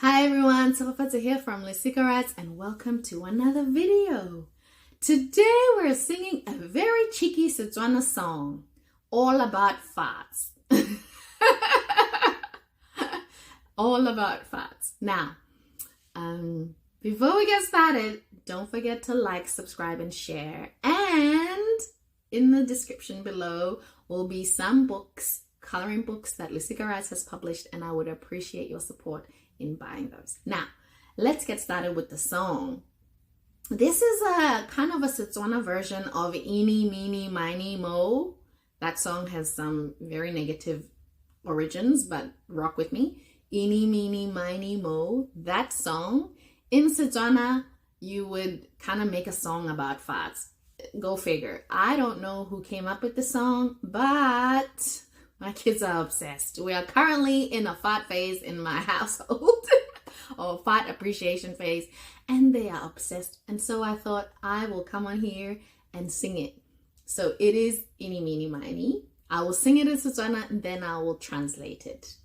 Hi everyone, Setswana here from Lisikarats and welcome to another video. Today we're singing a very cheeky Setswana song all about farts. All about farts. Now, before we get started, don't forget to like, subscribe and share, and in the description below will be some books, coloring books that Lisikarats has published, and I would appreciate your support in buying those. Now, let's get started with the song. This is a kind of a Setswana version of Eeny Meeny Miny Moe. That song has some very negative origins, but rock with me. Eeny Meeny Miny Moe. That song, in Setswana, you would kind of make a song about farts. Go figure. I don't know who came up with the song, but my kids are obsessed. We are currently in a fart phase in my household, or fart appreciation phase, and they are obsessed. And so I thought I will come on here and sing it. So it is Eeny Meeny Miny. I will sing it in Setswana and then I will translate it.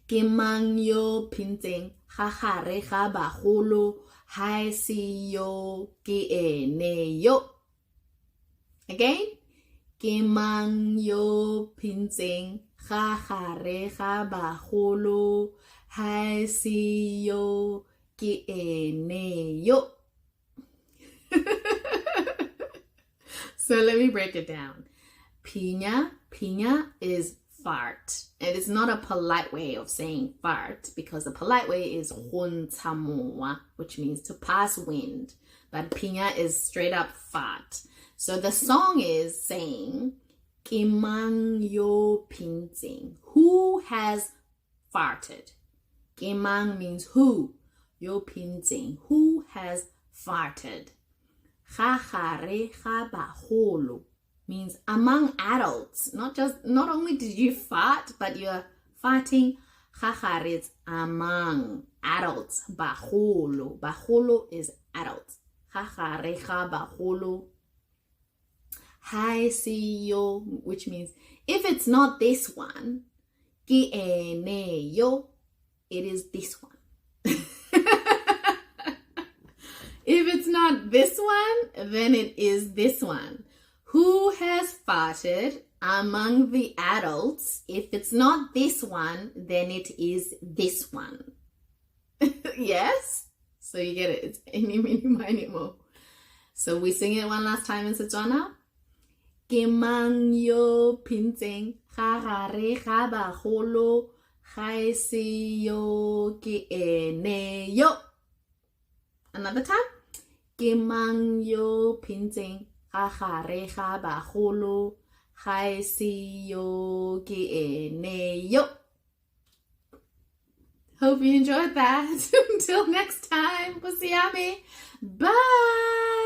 Ke mang yo pintseng ga gare ga bagolo ha se yo ke ene yo. Again. Ke mang yo pintseng ga gare ga bagolo ha se yo ke ene yo. So let me break it down. Piña is fart. And it's not a polite way of saying fart, because the polite way is hontamoa, which means to pass wind. But piña is straight up fart. So the song is saying, Ke mang yo pintseng. Who has farted? Ke mang means who. Yo pintseng. Who has farted? Ga gare ga bagolo means among adults. Not only did you fart, but you're farting. Ga gare is among adults. Bagolo. Bagolo is adults. Ga gare ga bagolo. Hi, see yo, which means if it's not this one, ki ene yo, it is this one. If it's not this one, then it is this one. Who has farted among the adults? If it's not this one, then it is this one. Yes? So you get it. It's Eeny Meeny Miny Moe. So we sing it one last time in Setswana. Ke mang yo pintseng ga gare ga bagolo ga se yo ke ene yo. Another time. Ke mang yo pintseng ga gare ga bagolo ga se yo ke ene yo. Hope you enjoyed that. Until next time, Bye.